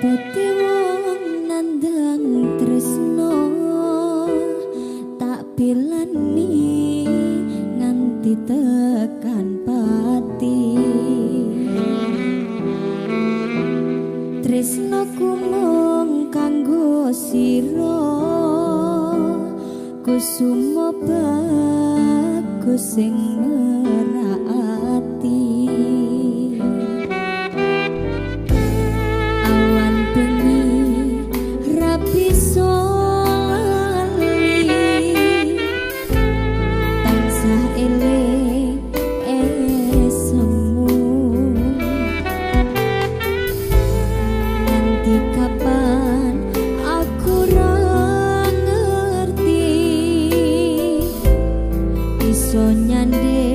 Abote wong nandang tresno tak pilani nganti tekan pati. Tresnoku mung kanggo sira kusuma bagus sing merati. Awan bengi rapi soli tansah eling esemu. Nanti kapan aku ra ngerti iso nyandek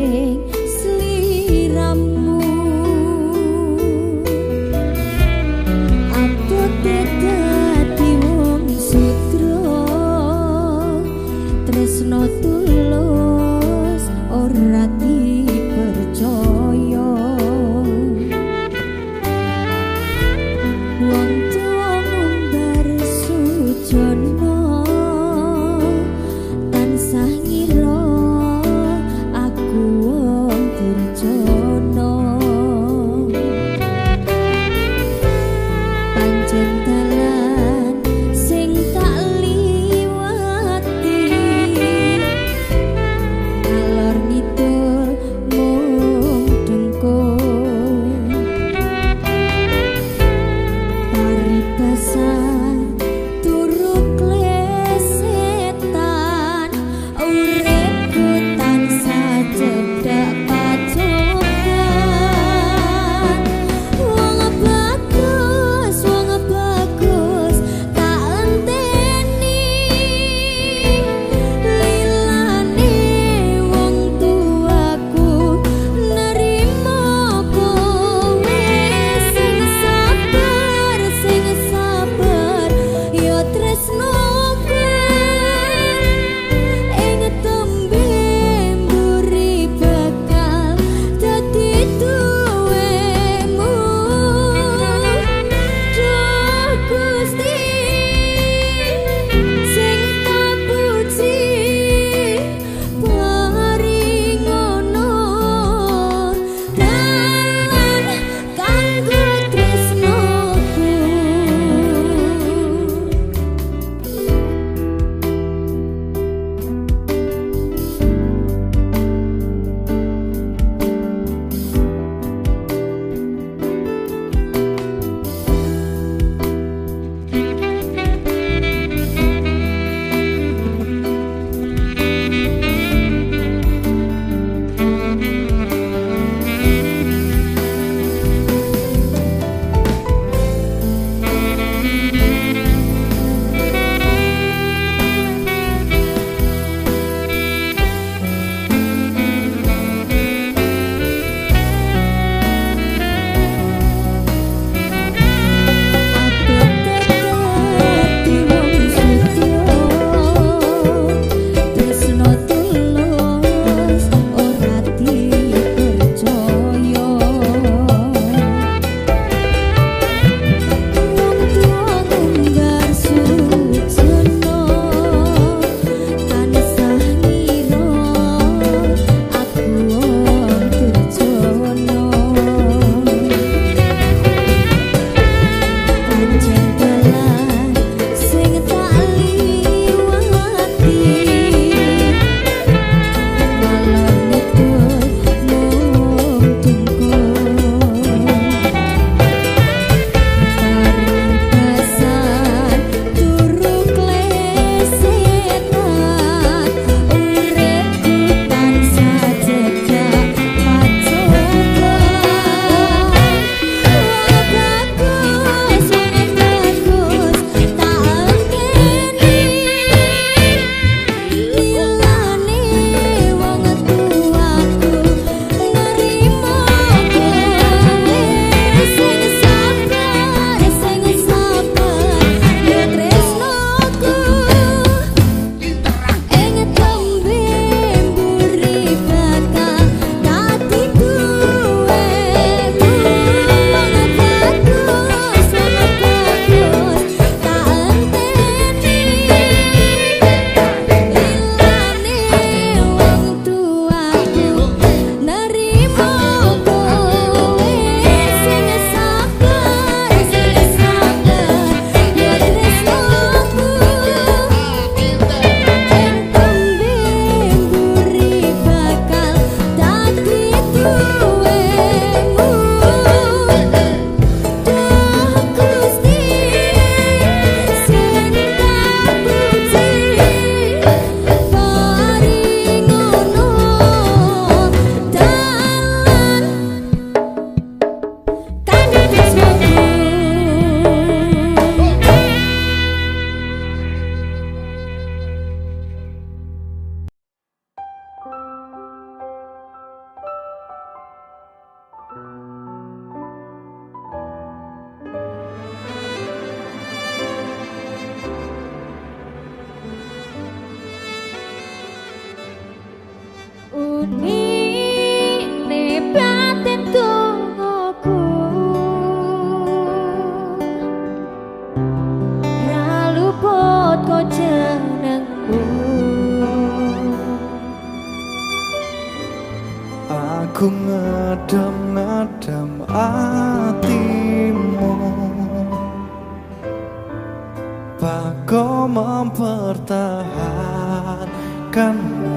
mempertahankanmu.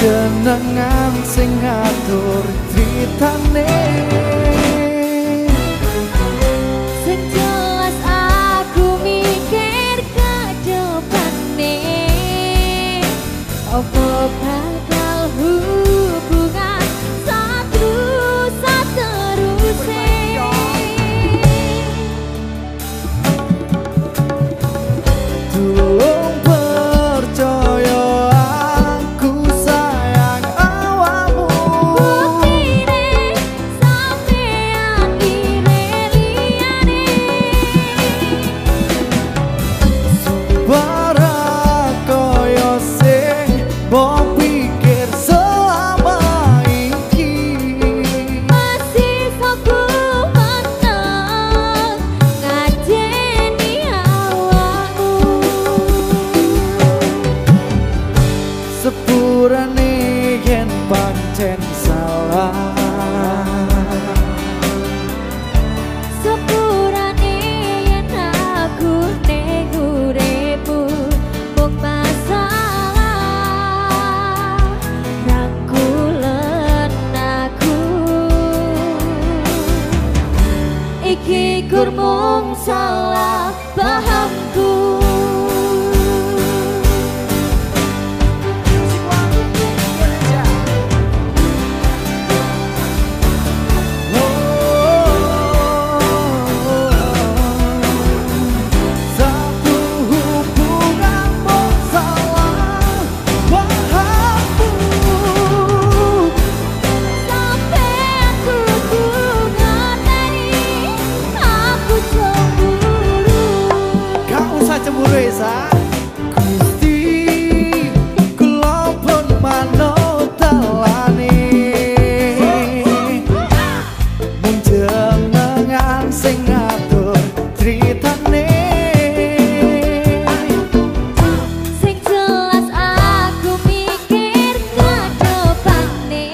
Jenengan sing ngatur tritane, sing jelas aku mikir ke depane, opo bakal hubungan sateruse. Tulung percaya sepurane yen pancen salah, sepurane yen aku ning uripmu mung masalah, rangkulen aku iki gur mung salah pahamku. Gusti kula pun manut dalane, mung jenengan sing ngatur tritane, Sing jelas aku mikir ke depane,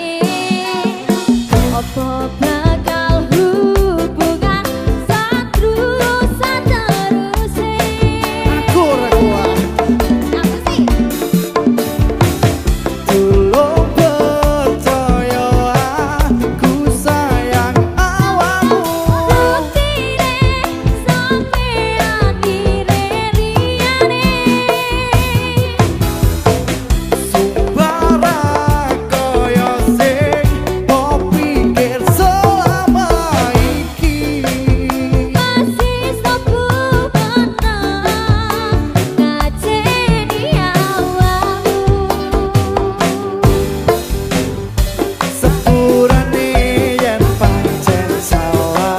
opo bakal hubungan sateruse. aku ora kuat. Tulung percaya aku sayang awakmu, Buktine sampean liyane, sumpara kaya sing mbok pikir selama iki. masih soku menang ngajeni awakmu. Sepurane yen pancen salah,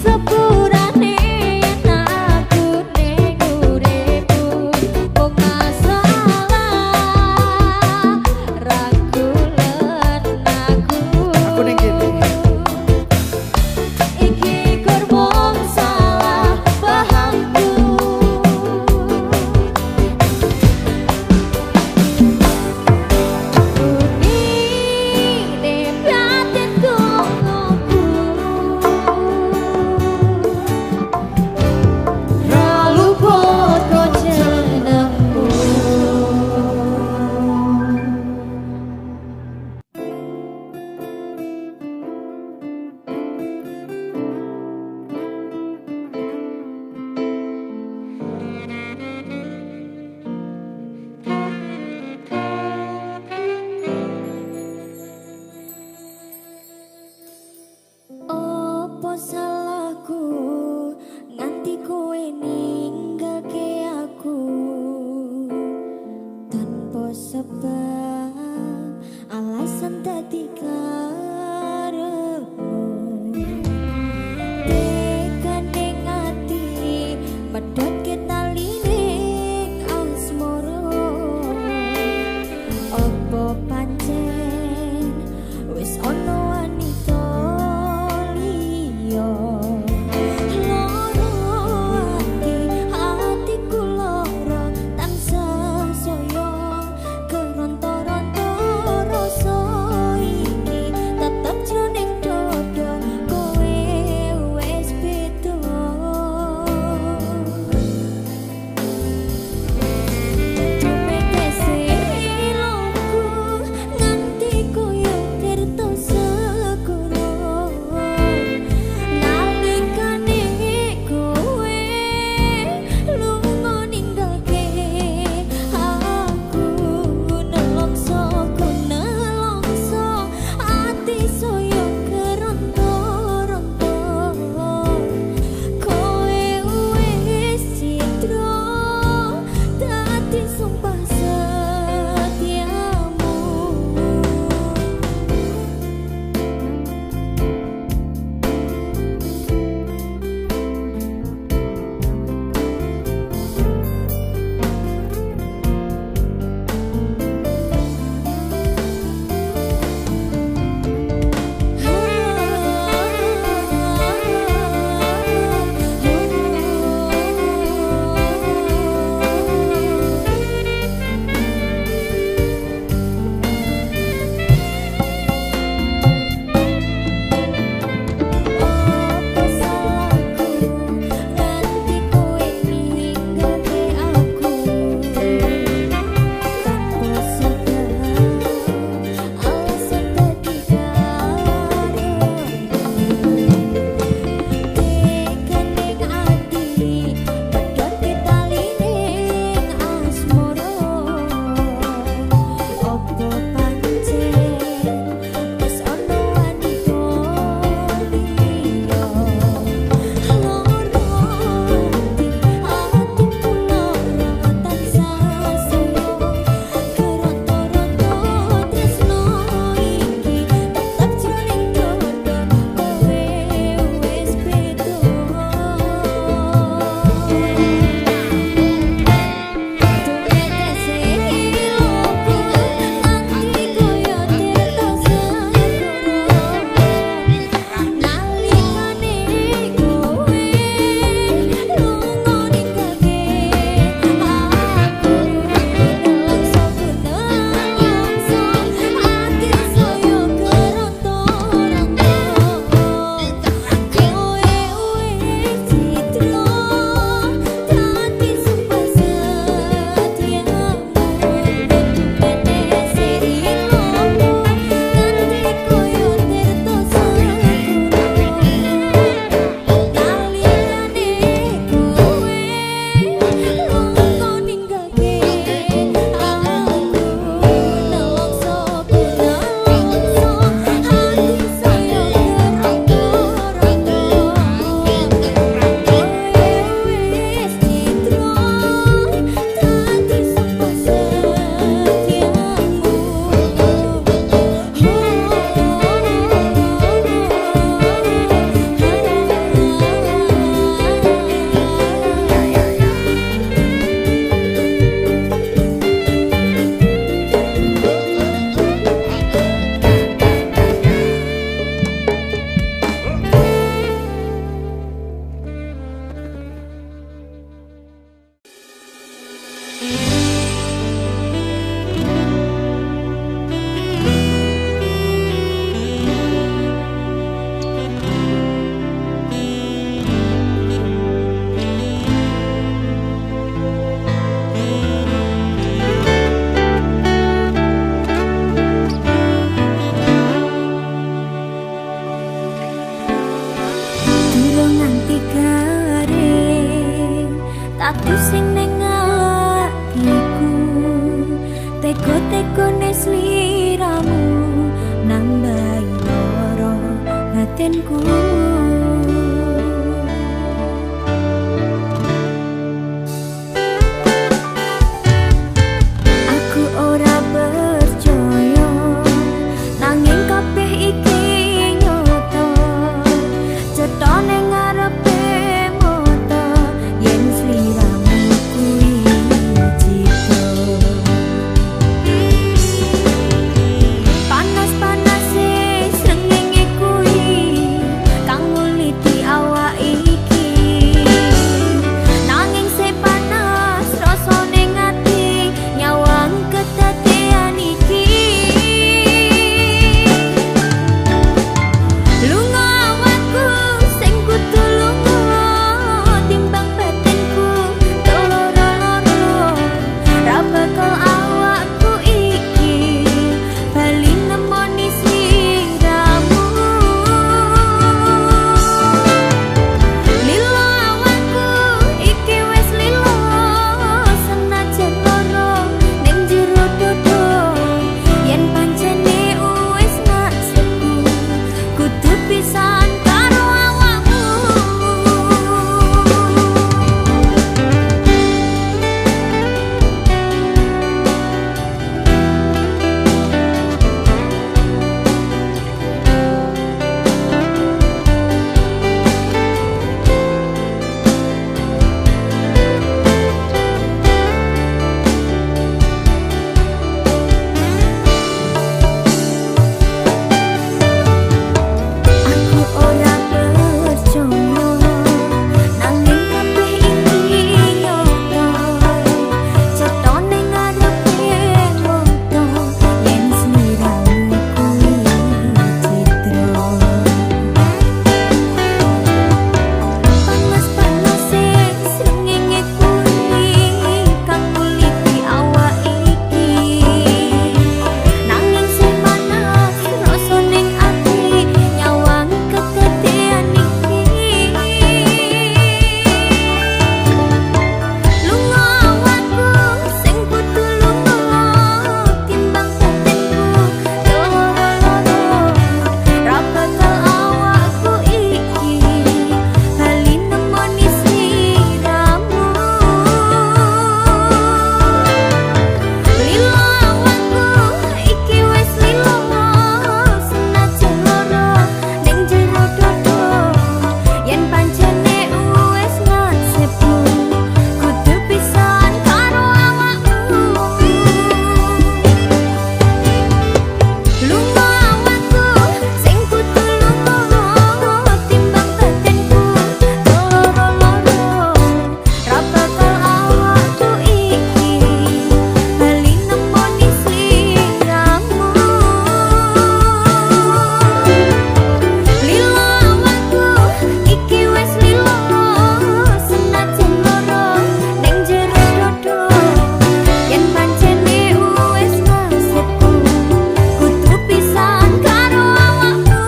Sepurane yen aku ning uripmu mung masalah, rangkulen aku ning kene. iki gur mung salah pahamku. Unine batinku ra luput kok jenengmu. Apa salahku nganti kowe ninggalke aku tanpa sebab, alasan dadi karepmu. Tekan ning ati medhotke taline asmara, apa batinku. Aku ora percaya nanging kabeh iki nyata, cetone ngarepe mata yen sliramu kuwi cita. Panas-panase srengenge kuwi kang nguliti awak iki, nanging se panas rasane ngati nyawang kedadean iki. Lunga awakku sing kudu lunga, timbang batinku loro-loro, ra bakal awakku iki bali nemoni sliramu. Lilo awakku iki wis lilo, senajan loro ning jero dodo, yen pancene wis nasibku kudu pisahan karo awakmu. Aku ora percaya nanging kabeh iki nyata, cetone ngarepe mata yen sliramu kuwi citra. Panas-panase srengenge kuwi kang nguliti awak iki, nanging sing panas rasane ati nyawang kedadean iki. Lunga awakku sing kudu lunga, timbang batinku loro-loro, ra bakal awakku iki bali nemoni sliramu. Lilo awakku iki wis lilo, senajan loro ning jero dodo, yen pancene wis nasibku kudu pisahan karo awakmu. Lunga awakku sing kudu lunga, timbang batinku loro-loro, ra bakal awakku iki bali nemoni sliramu. Lilo awakku iki wis lilo, senajan loro ning jero dodo, yen pancene wis nasibku kudu pisahan karo awakmu.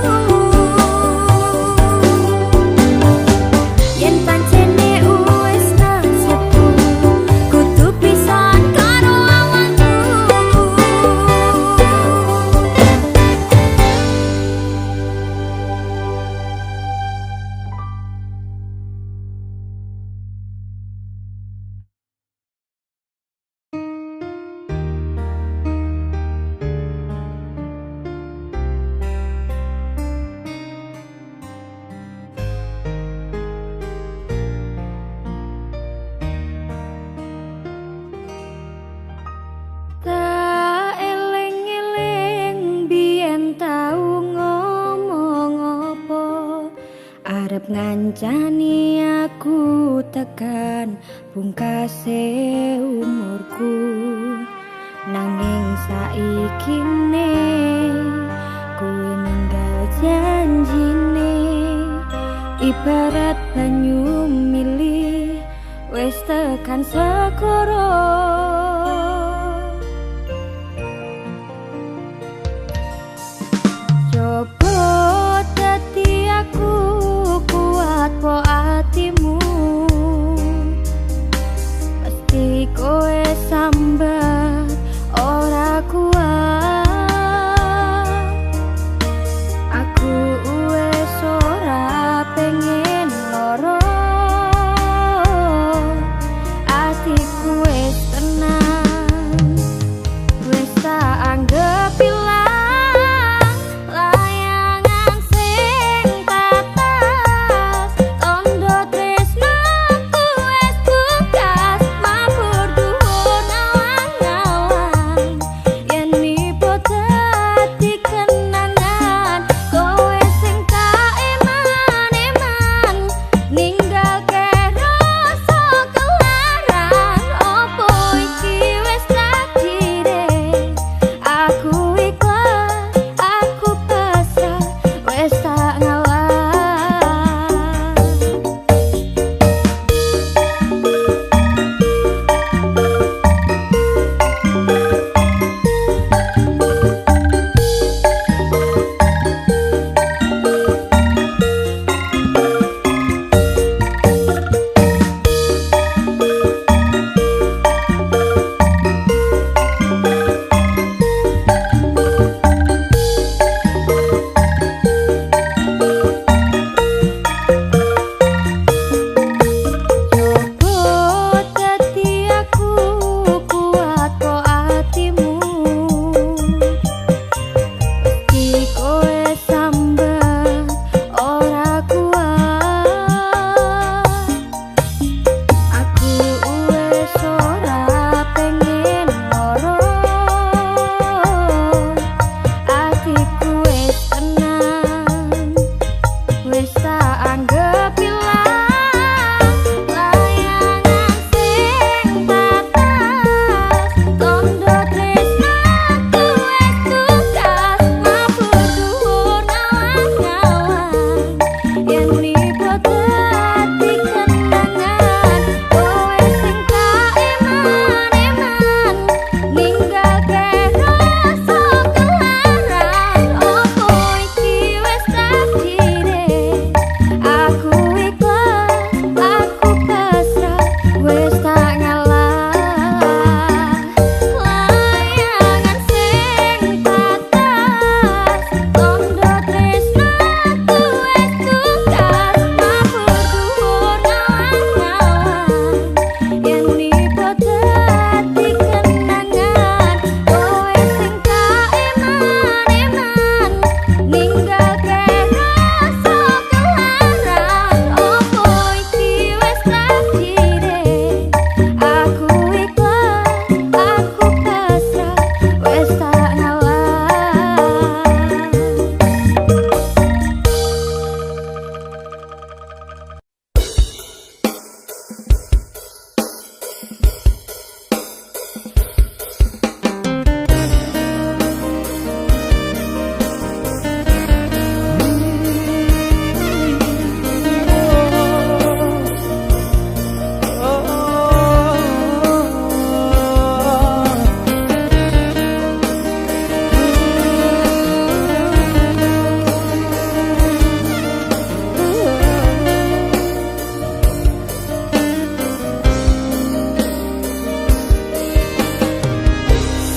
Yen pancene wis nasibku kudu pisahan karo awakmu. Tak eling-eling biyen tau ngomong apa, arep ngancani aku tekan pungkase umurku, nanging saikine kowe ninggal janjine, ibarat banyu mili wis tekan segara. Coba dadi aku kuat po atimu, mesti kowe sambat ora kuat. Aku wis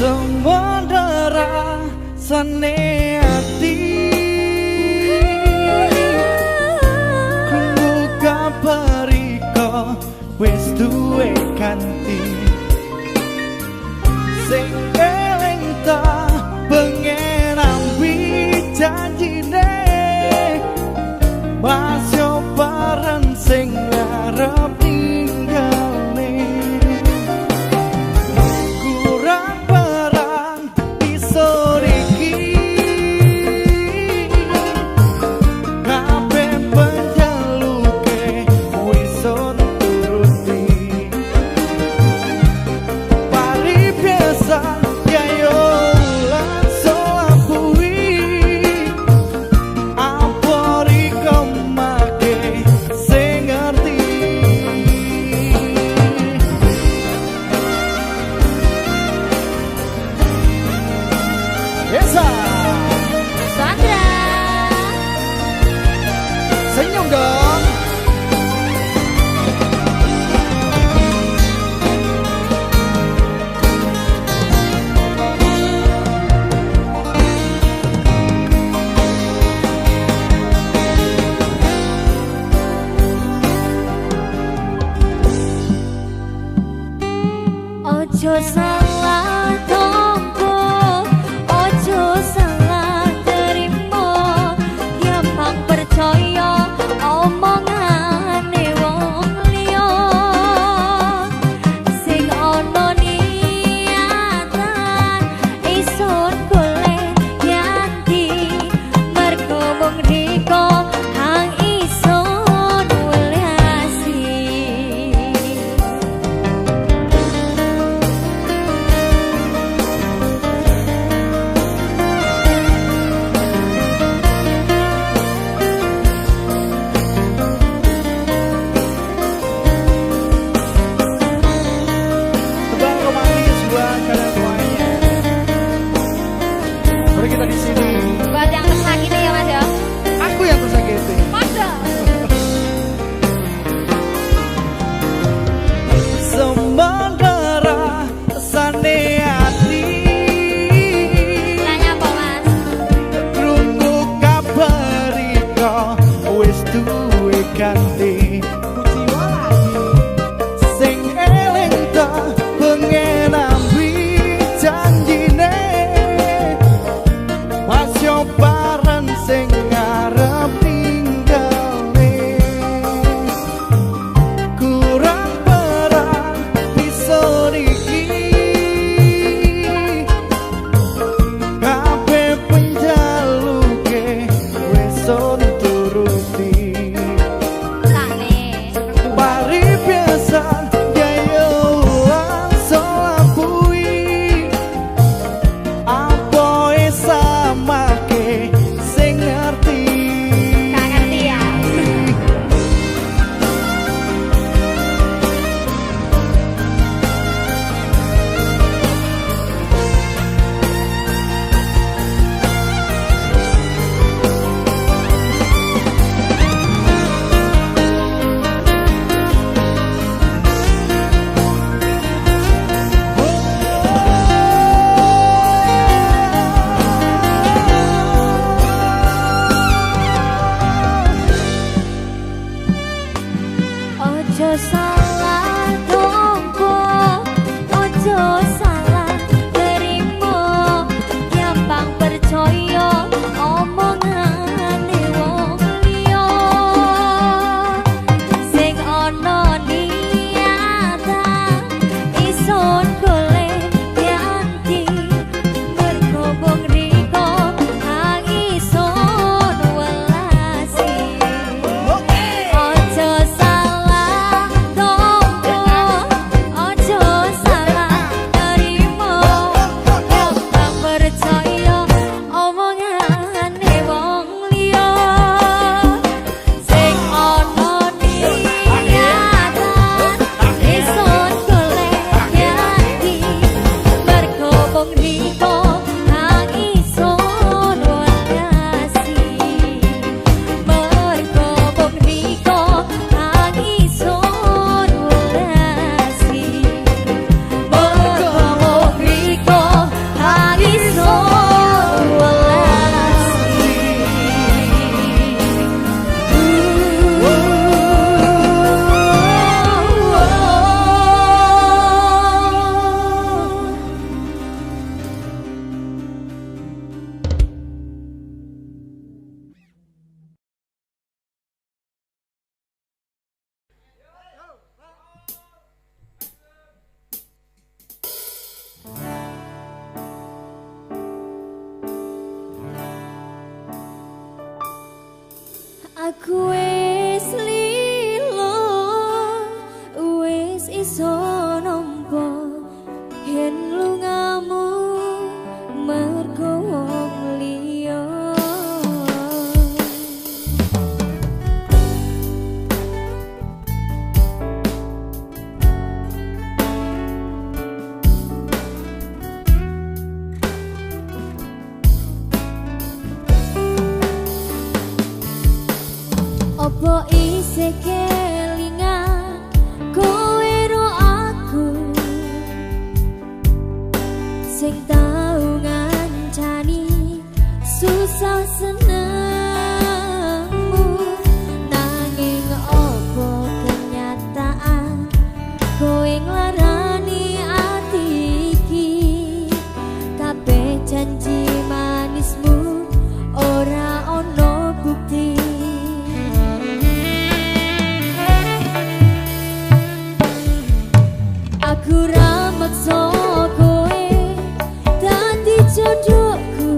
semondera sane ati kudu kabariko wis duwe kanthi sing eling ta pengen ambi janjine masih bareng sing ngarep tinggalne kurang barang isor iki kabeh penjaluke wis turuti pari biasa ya yo langsung lampui apori kemake sing ngerti Esa Sandra senyum dong. Ojo salah tompo, ojo salah terima, gampang percaya omongane wong liya. Sing ana niatan isun golek ganti, mergo wong riko hang isun welasi. Aku wis lilo, wis iso nampa yen lungamu mergo wong liya. Opo isih kelingan kowe ro aku sing tau ngancani susah senengmu, nanging opo kenyataan kowe nglarani ati iki, kabeh janji manismu ora ono bukti. Aku ra maksa kowe dadi jodohku,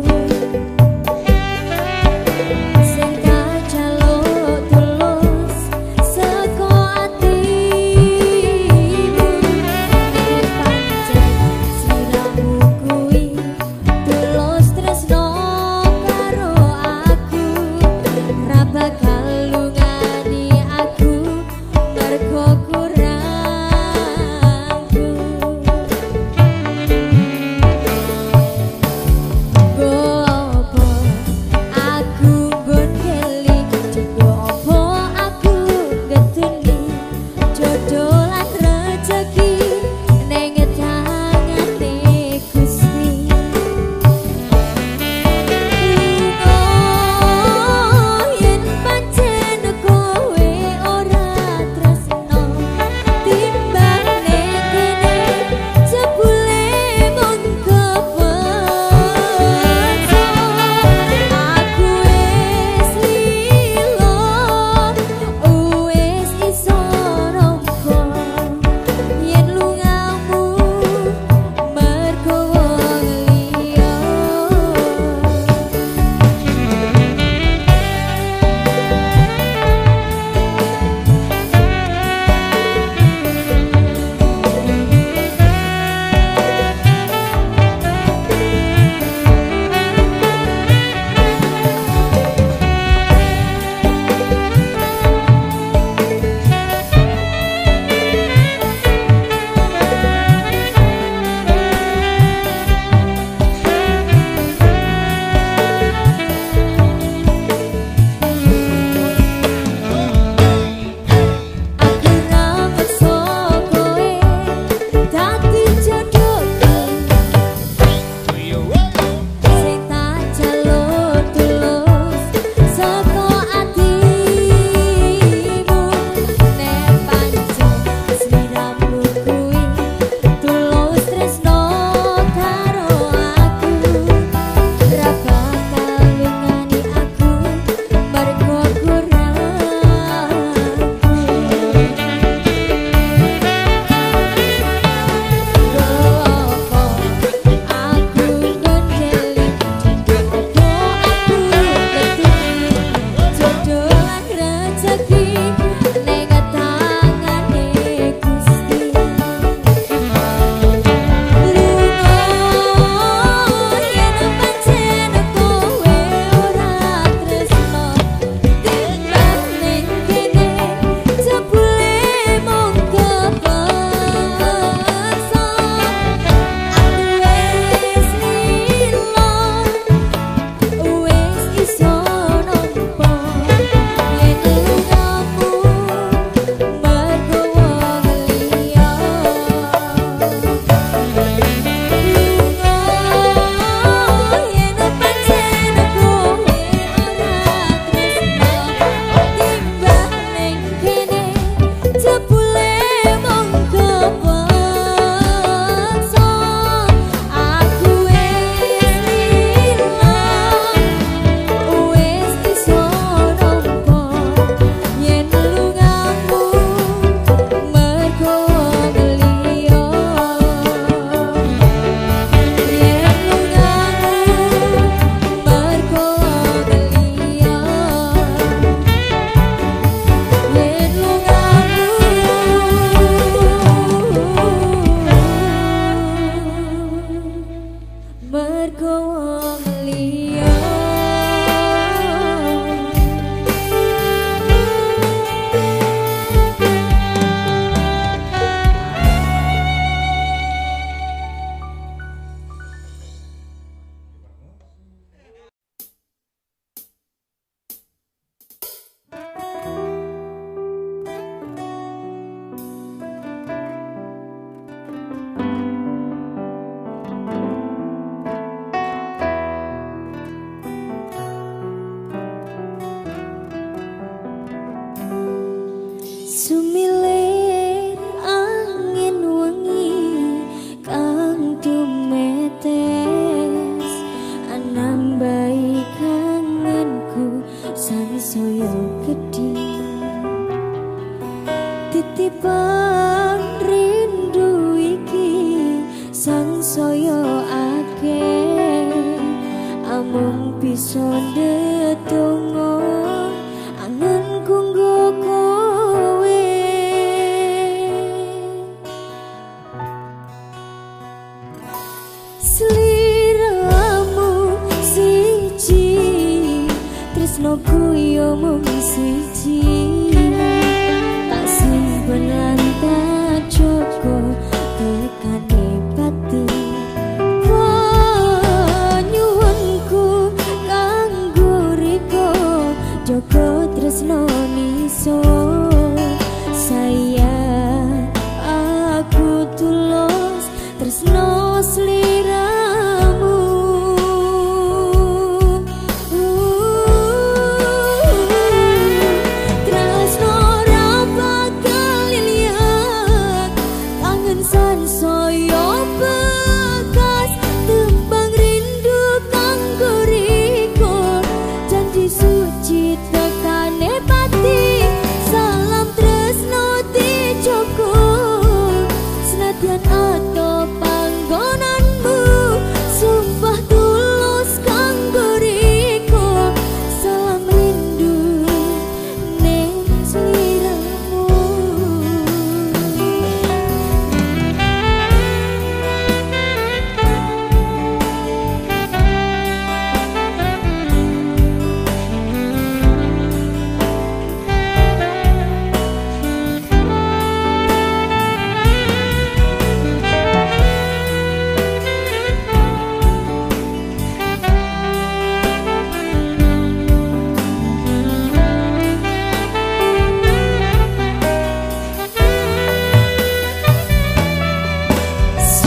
sansaya akeh amung bisa ndedonga angenku nggo kowe sliramu siji tresnoku yo mung siji tak simpen lan tak joko tekane pati nyuwunku kanggo riko joko tresno niso sayang aku tulus tresno sliramu tresno ra bakal liat kangen sansaya bekas tembang rindu kanggo riko janji suci tekane pati salam tresno dijoko senadyan ato panggonanmu sumpah tulus kanggo riko salam rindu ning sliramu.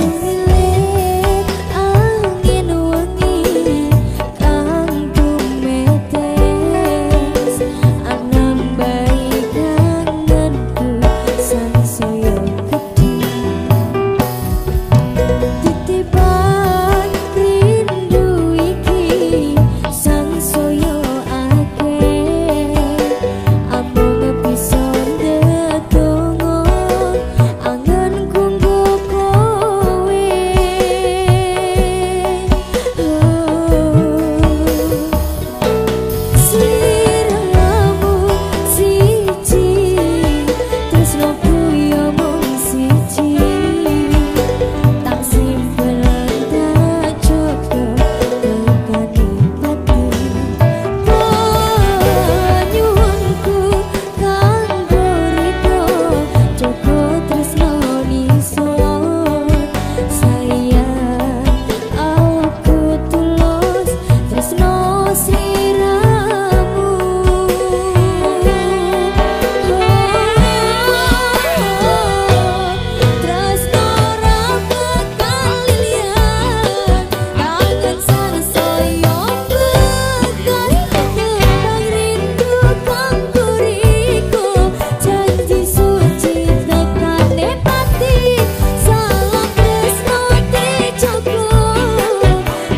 Sumilet angin wengi kang tumetes anambai kangenku sansaya gedhe titipan rindu iki sansaya akeh amung bisa ndedonga angenku nggo kowe sliramu siji tresnoku yo mung siji tak simpen tak joko tekane pati nyuwunku kanggo riko joko tresno niso sayang aku tulus tresno sliramu tresno ra bakal liat kangen sansaya bekas tembang rindu kanggo riko janji suci tekane pati salam tresno dijoko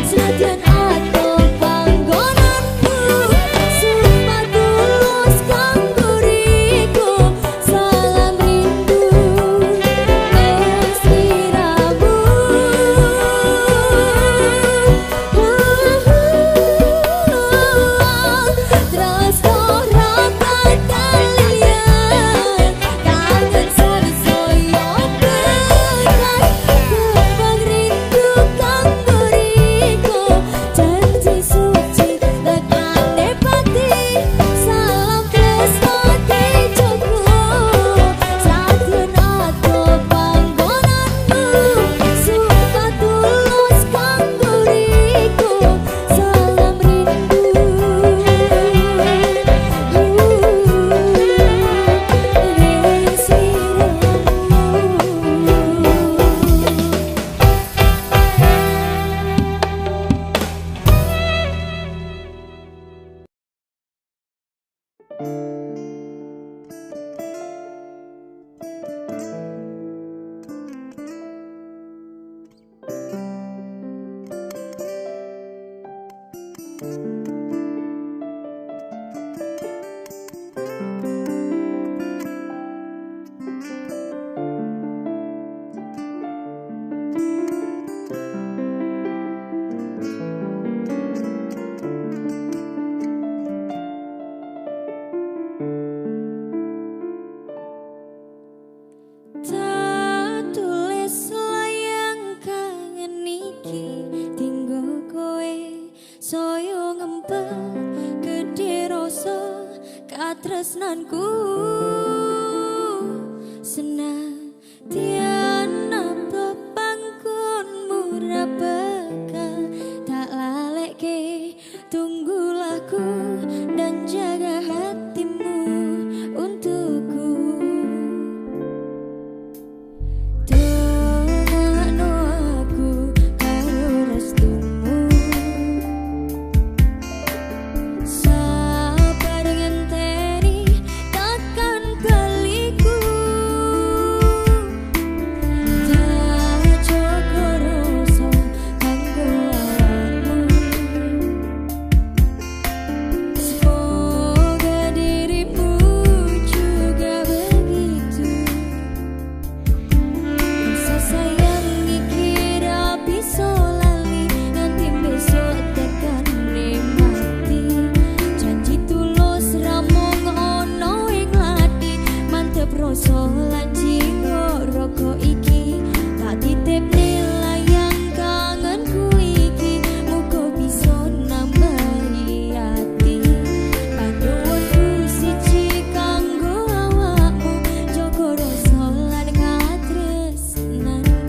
senadyan ato panggonanmu sumpah tulus kanggo riko salam rindu ning sliramu tresno ra bakal liat kangen sansaya bekas tembang rindu kanggo riko janji suci tekane pati salam tresno dijoko senadyan ato panggonanmu sumpah tulus kanggo riko salam rindu ning sliramu tresnanku senadyan apa panggonmu ra bakal tak lalekke. Tunggulah ku dan jaga hatimu untukku. Dongakno aku karo restumu, sabar ngenteni takkan baliku. Tak joko rasa kanggo awakmu. Semoga dirimu juga begitu. Rasa sayang iki ra bisa lali nganti besok tekan mati. Janji tulus ra mung ono ing ati, mantep rasa lan jiwa raga iki. Tak titipne layang kangenku iki, muga bisa nambahi ati. Panduanku siji kanggo awakmu, jaga rasa lan katresnanku.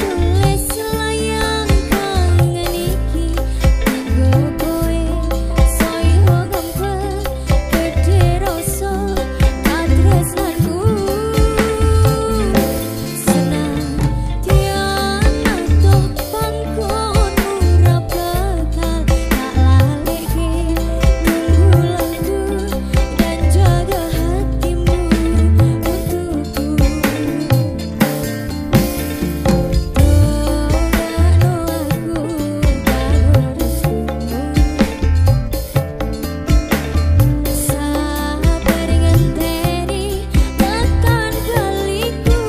Tulis layang kangen iki kanggo kowe, saya ngempet gede rasa katresnanku. Senadyan adoh panggonmu ra bakal tak lalekke. Tunggulah ku dan jaga hatimu untukku. Dongakno aku karo restumu, sabar ngenteni takkan baliku.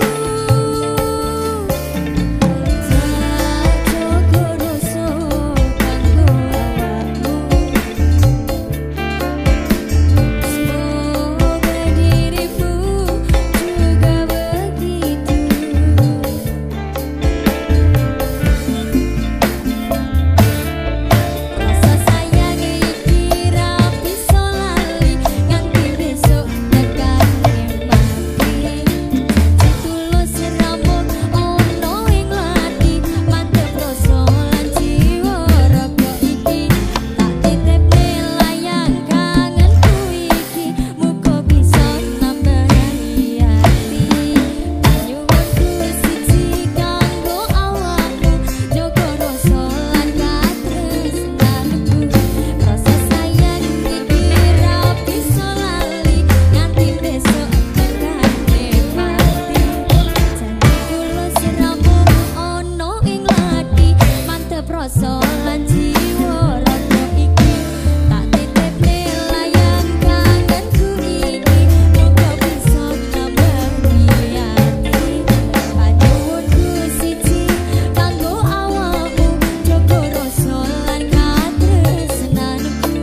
Tak joko rasa kanggo awakmu. Semoga dirimu juga begitu. Rasa sayang iki ra bisa lali nganti besok tekan mati. Janji tulus ra mung ono ing ati, mantep rasa lan jiwa raga iki. Tak titipne layang kangenku iki, muga bisa nambahi ati. Panyuwunku siji kanggo awakmu, jaga rasa lan katresnanku. Rasa sayang iki ra bisa lali nganti besok tekan mati. Janji tulus ra mung ono ing ati, mantep rasa lan jiwa raga iki. Tak titipne layang kangenku iki, muga bisa nambahi ati. Panyuwunku siji kanggo awakmu, jaga rasa lan katresnanku.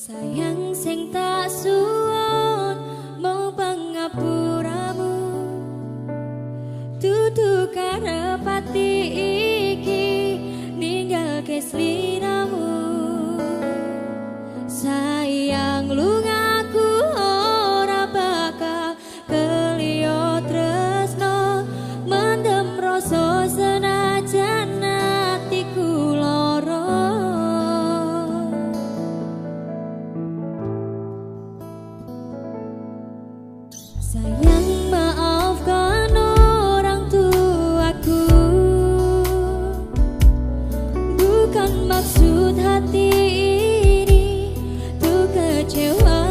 Sayang sing tak suwun mau pangapuramu, dudu karepati iki ninggalke sliramu. Sayang lungaku ora bakal kelio tresno, mendem rasa senajan atiku loro. Sayang maafkan orang tuaku, bukan maksud hati ini tuh kecewa.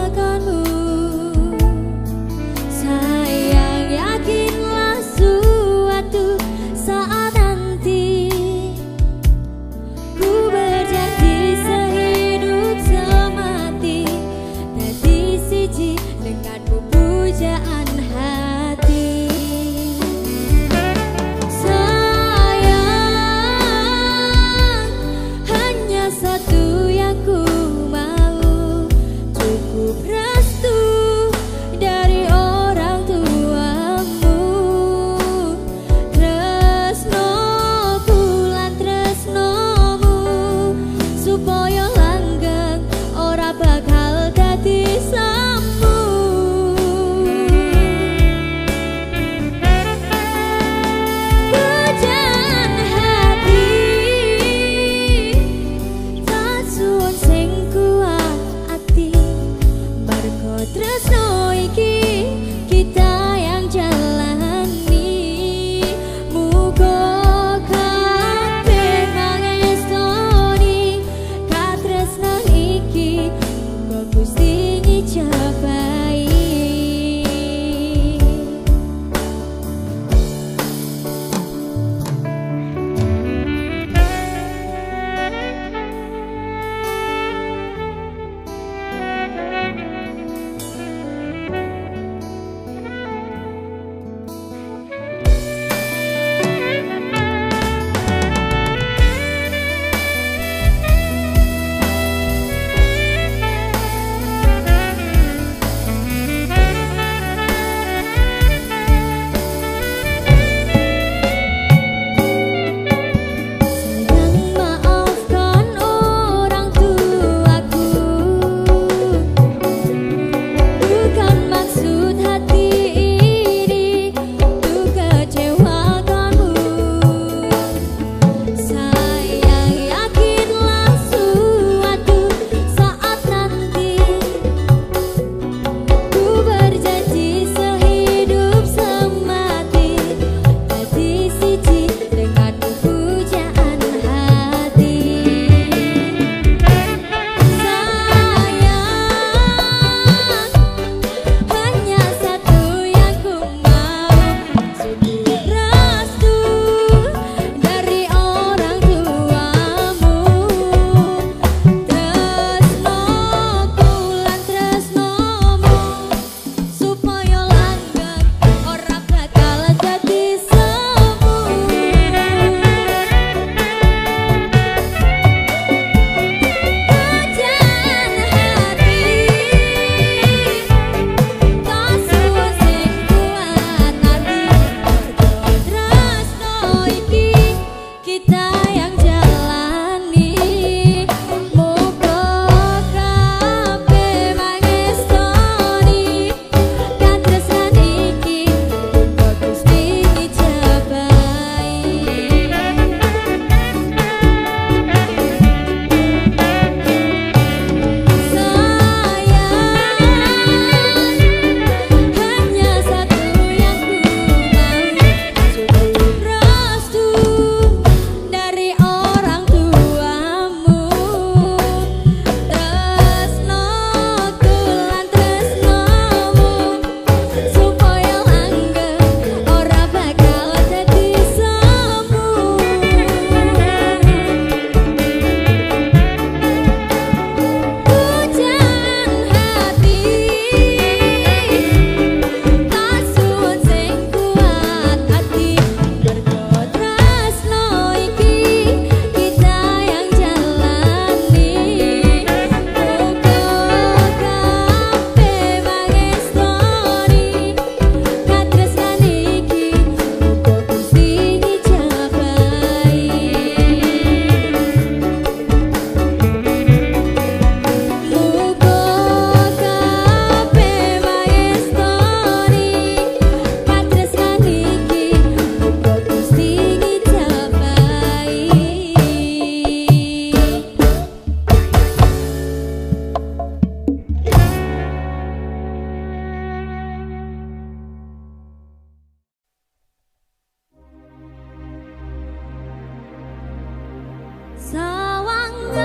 Sawangan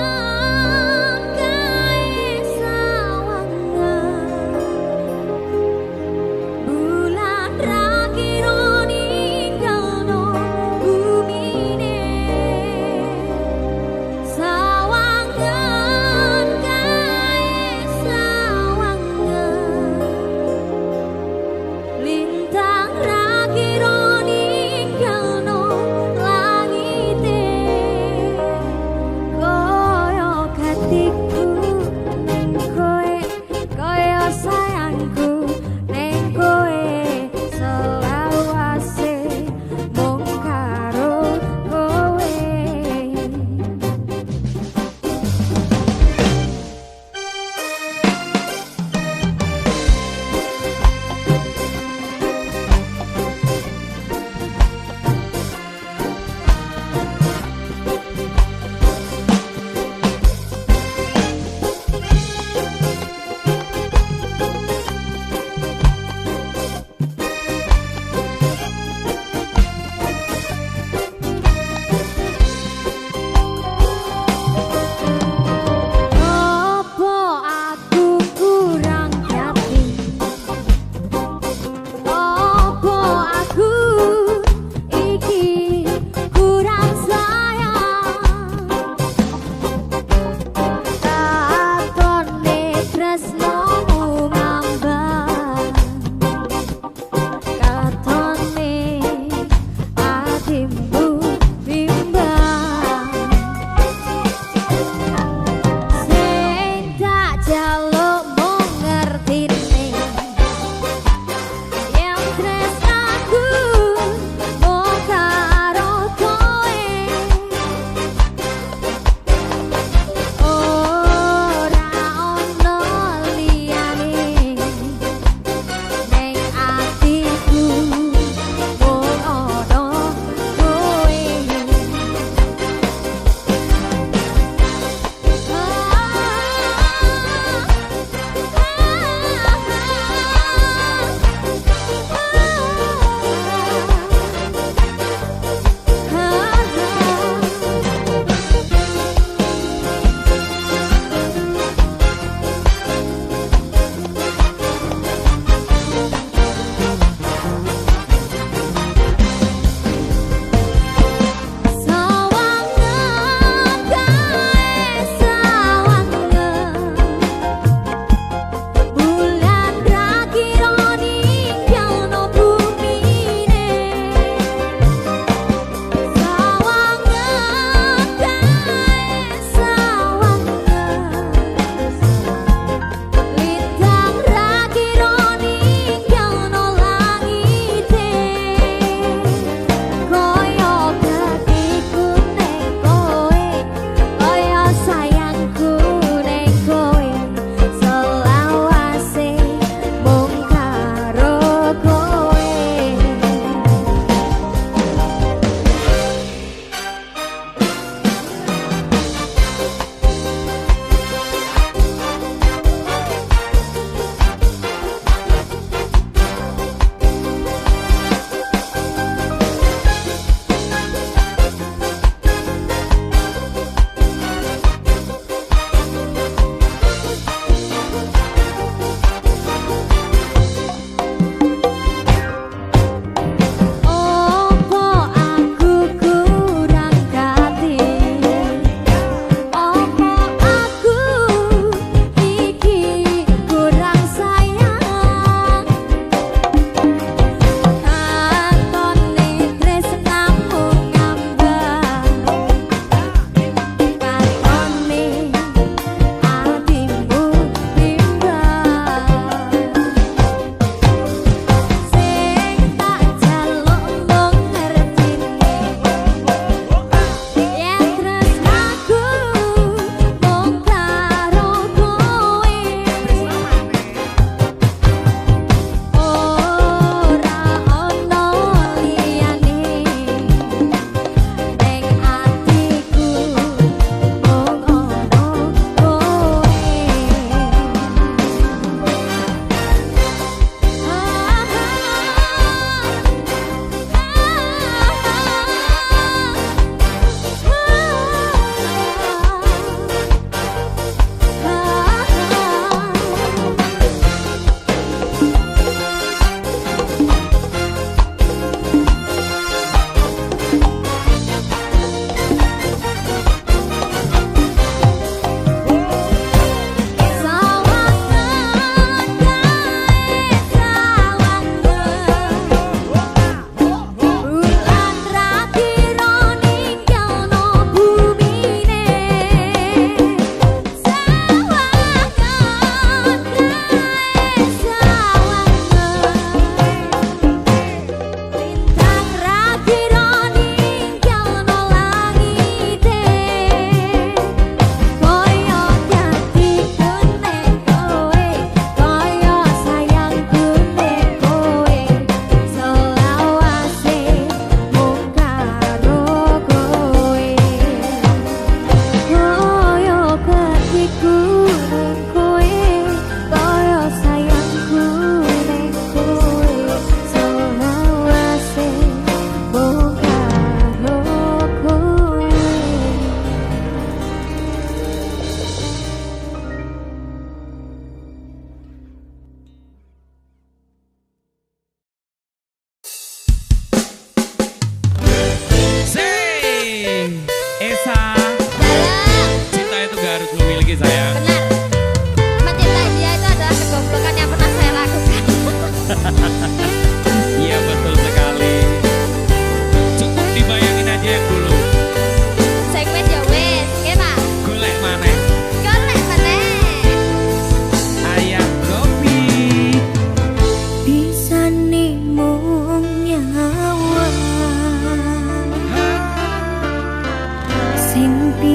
kae sawangan bulan ra kira ninggalno bumine sawangan kae sawangan lintang ra kira ninggalno langite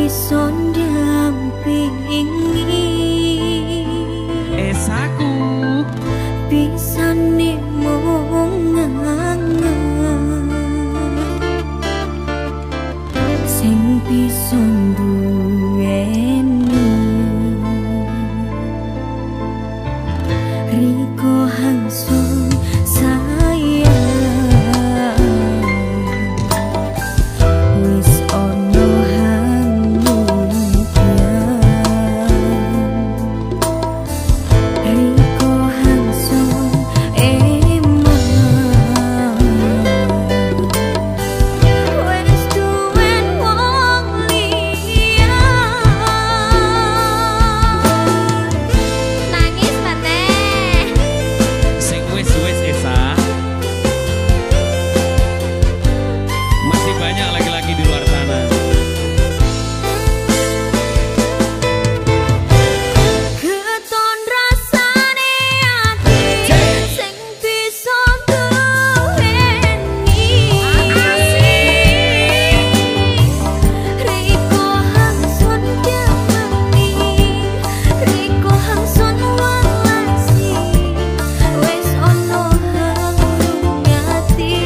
bisa ndampingi Esaku bisa mung ngangen sing bisa duweni riko hangsun sayang wis ono riko hangsun emang wis duwen wong liya nangis maneh sing wis Esa. Masih banyak laki-laki di luar sana. keton rasane ati sing bisa duweni riko hangsun demeni riko hangsun walasi wis ono hanggung ati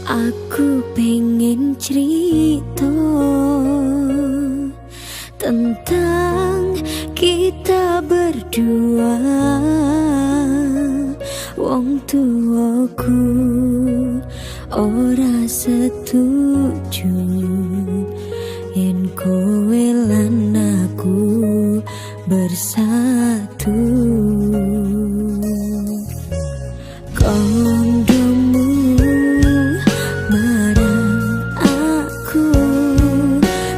Aku pengen cerita tentang kita berdua. Wong tuaku ora setuju yen kowe lan aku bersatu. Kondomu marang aku,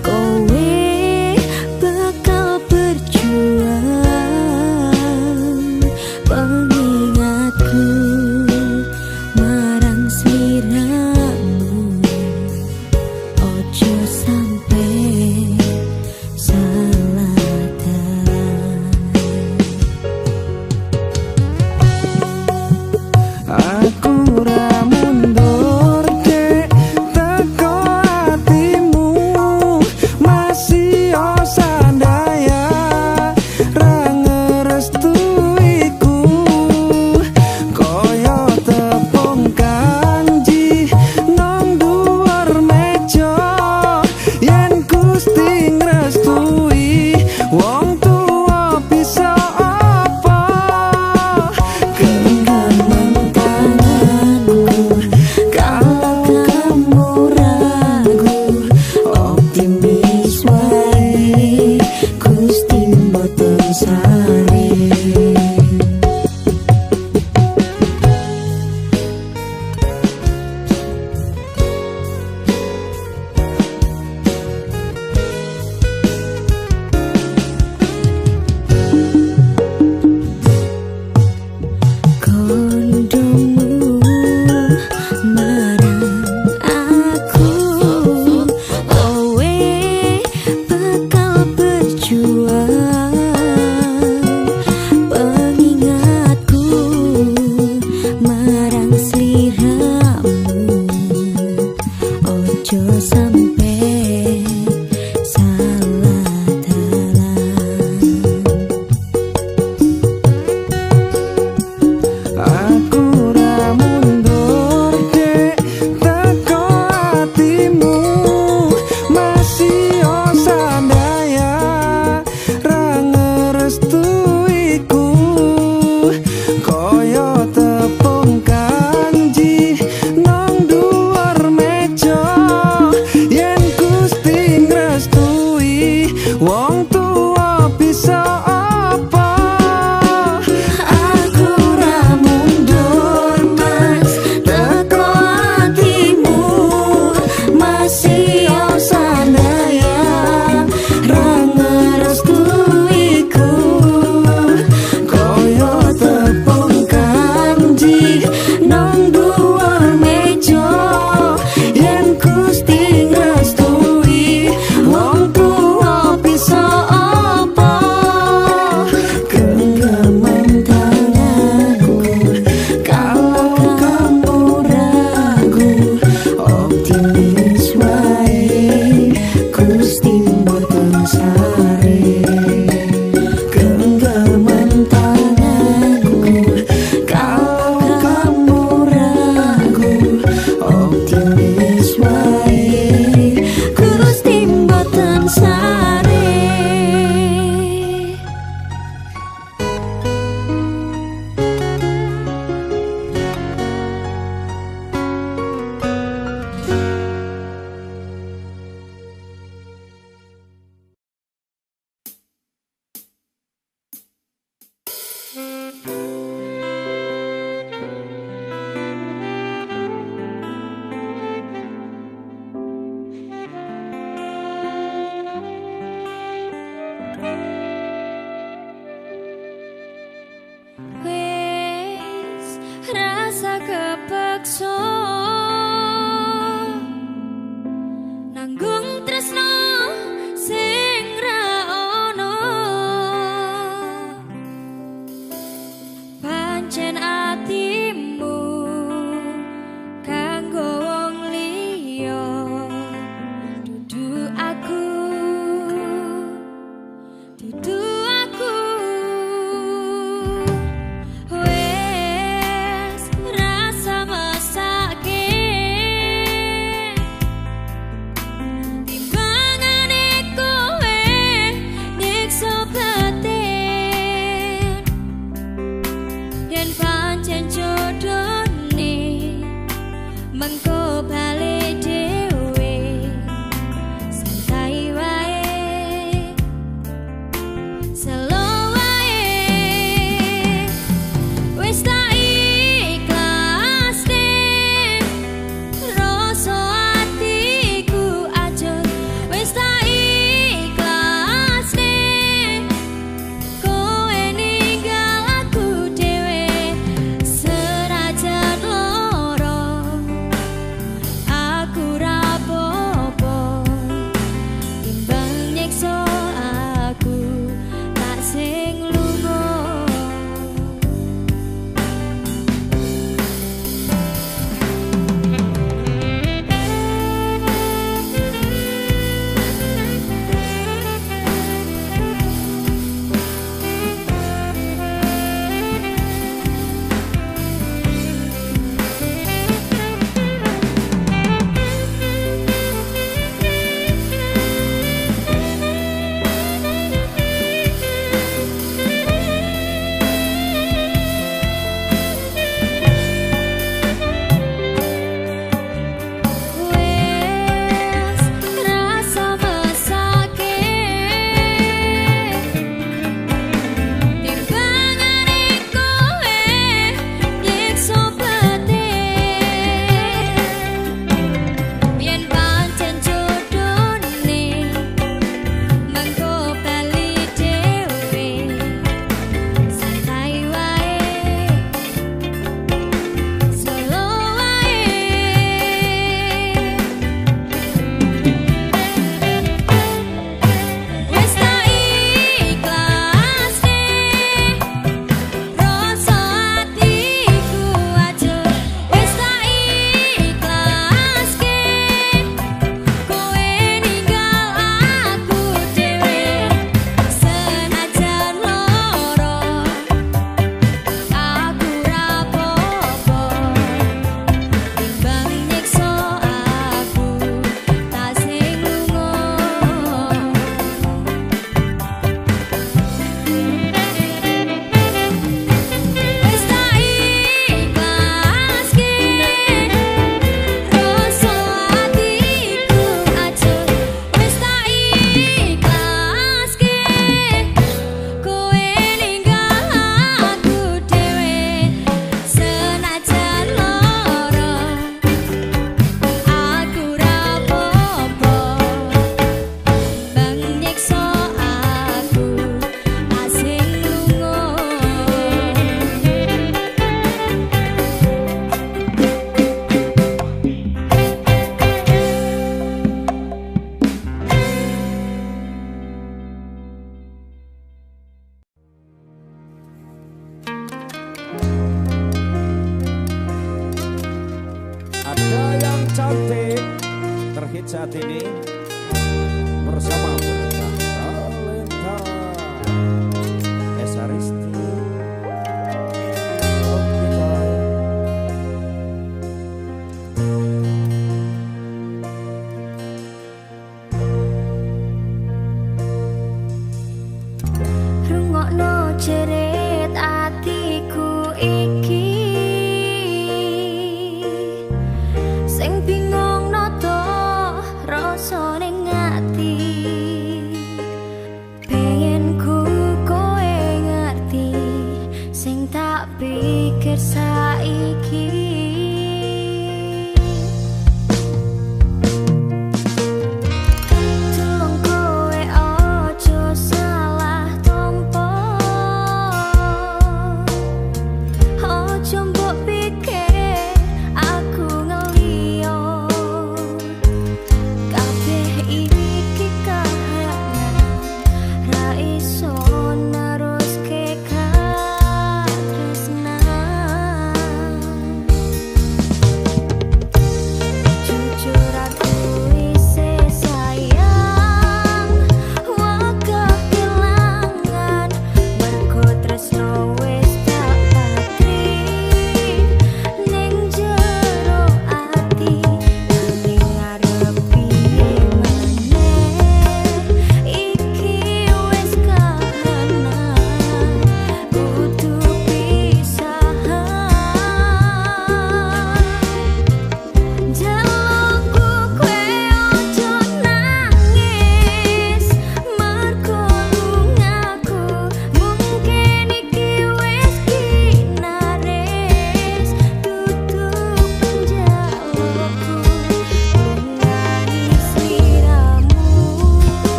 kowe bakal berjuang. Pengingatku marang sliramu, ojo sampe salah dalan. Aku ra mundur ke teko hatimu, masih osandaya ra ngerestuiku. Koyo tepung kanji nang dhuwur meja, yen Gusti ngrestui wong tuwa bisa apa? Genggaman tanganku kalau kamu ragu, optimis wae Gusti mboten sare. Kondomu marang aku, kowe bakal berjuang. Pengingatku marang sliramu, ojo sampe salah dalan. Aku ra mundur ke teko hatimu, masih osandaya ra ngerestuiku. Koyo tepung kanji nang dhuwur meja, yen hit saat ini bersama Talenta Esa Risti. Rungokno jerit atiku iki sing bingung noto rasa ning ati.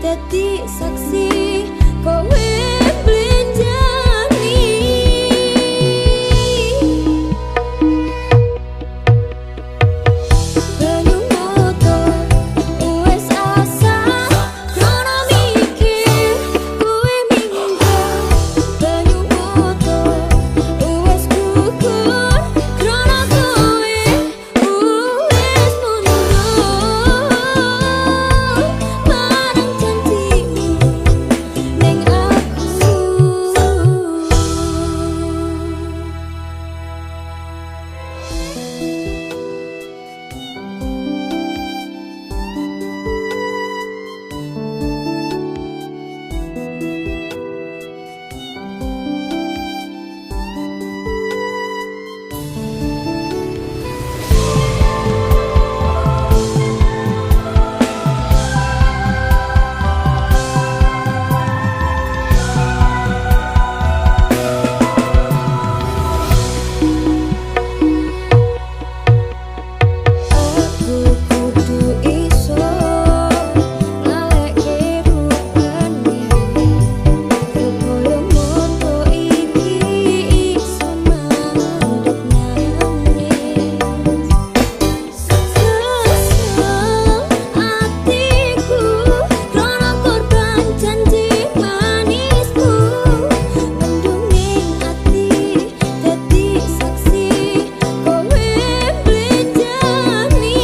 dadi saksi kowe blenjani. Banyu moto wes asa krono mikir kowe minggat. Banyu moto wes gugur krono kowe wes mundur marang janjimu ning aku. Aku kudu iso ngaleke rupane supaya moto iki iso mandek nangis. Sesal atiku krono korban janji manisku. Mendunging ati dadi saksi kowe blenjani.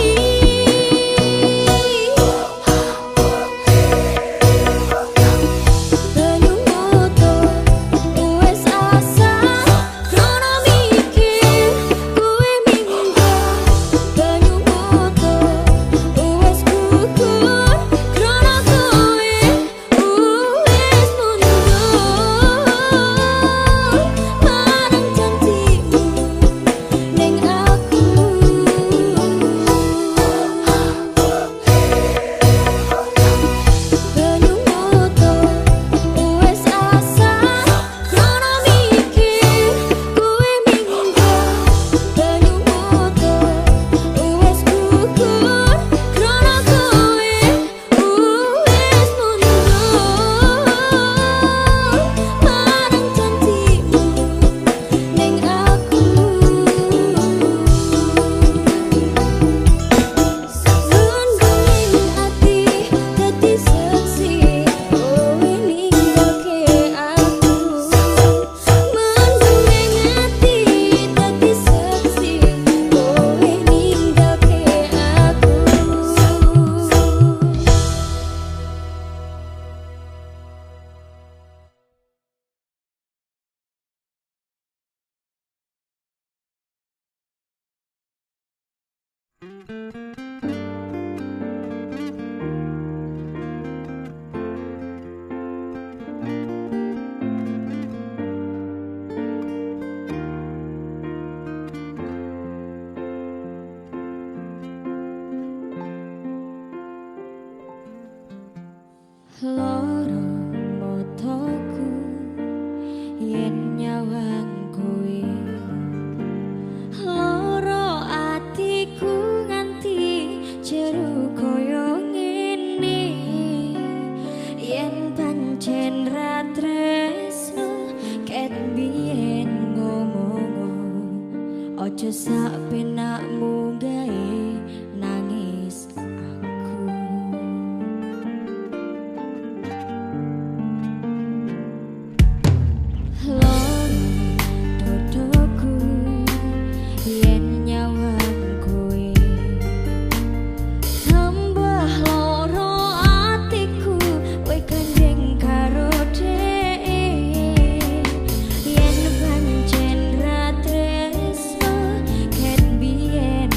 Banyu moto wes asa krono mikir kowe minggat. Banyu moto wes gugur krono kowe wes mundur marang janjimu ning aku. Banyu moto wes asa krono mikir kowe minggat. Banyu moto wes gugur krono kowe wes mundur marang janjimu ning aku. Mendunging ati dadi saksi kowe ninggalke aku. Mendunging ati dadi saksi kowe ninggalke aku. Loro motoku yen nyawang kowe, loro atiku nganti jero koyo ngene. Yen pancen ra tresno ket biyen ngomong ojo sak penakmu gawe nangis aku. Loro dodoku yen nyawang kowe, tambah loro atiku kowe gandeng karo dhek. Yen pancen ra tresno ket biyen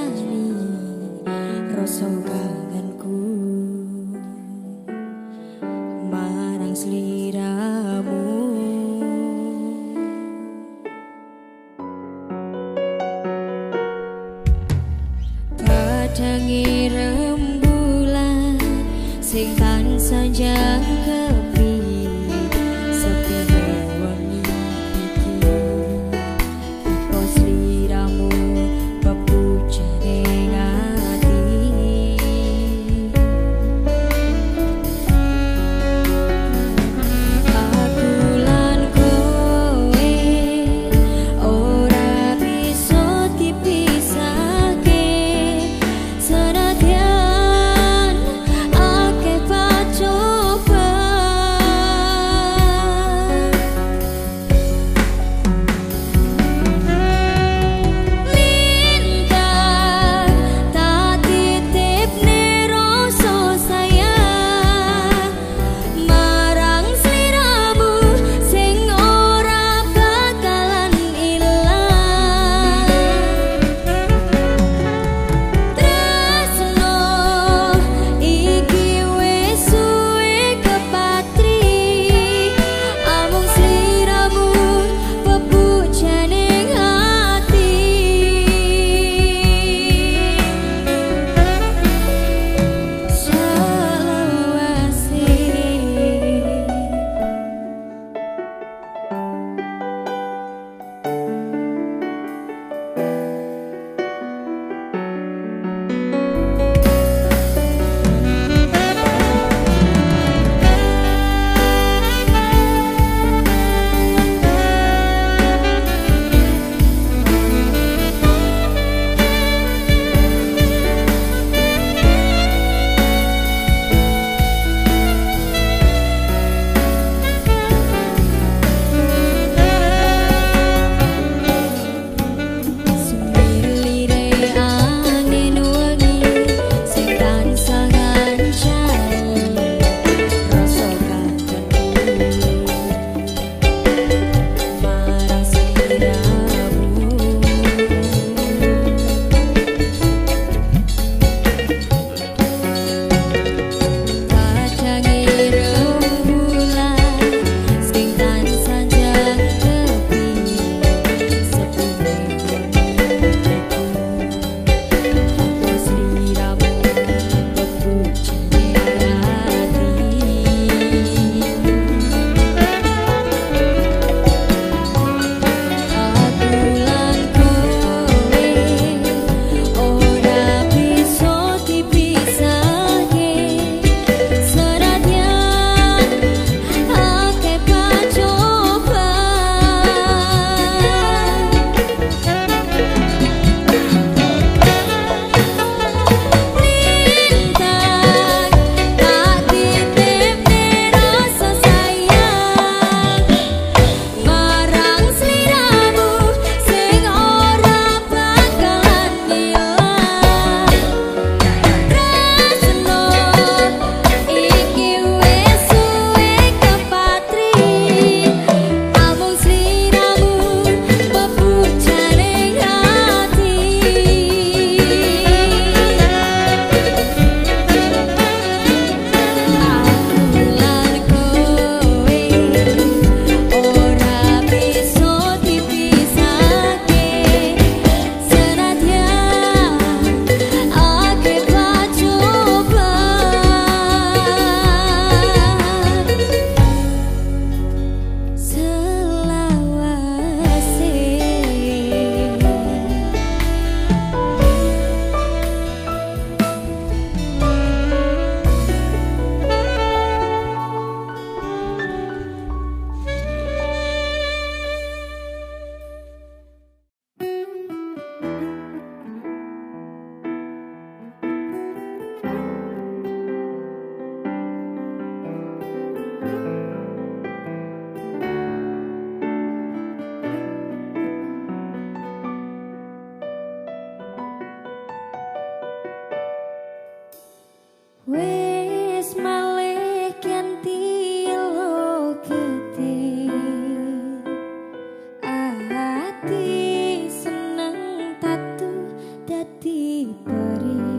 ngancani rasa kangenku marang sliramu. Padangi rembulan sing tansah jangkepi sepine wengi iki apa sliramu pepujane ati. Aku lan kowe ora bisa dipisahke senadyan akeh pacoba. Lintang tak titipne rasa sayang marang sliramu sing ora bakalan ilang. Tresno iki wis suwe kepatri amung sliramu pepujane ati. Selawase semilire angin wengi sing tansah ngancani rasa kangenku marang sliramu. Padangi rembulan sing tansah jangkepi sepine wengi apa sliramu pepujane ati. Aku lan kowe ora bisa dipisahke senadyan akeh pacoba. Lintang tak titipne rasa sayang marang sliramu sing ora bakalan ilang. Tresno iki wis suwe kepatri amung sliramu pepujane ati. Aku lan kowe ora bisa dipisahke senadyan akeh pacoba. Selawase wis malih ganti lo gede ati seneng tatu dadi peri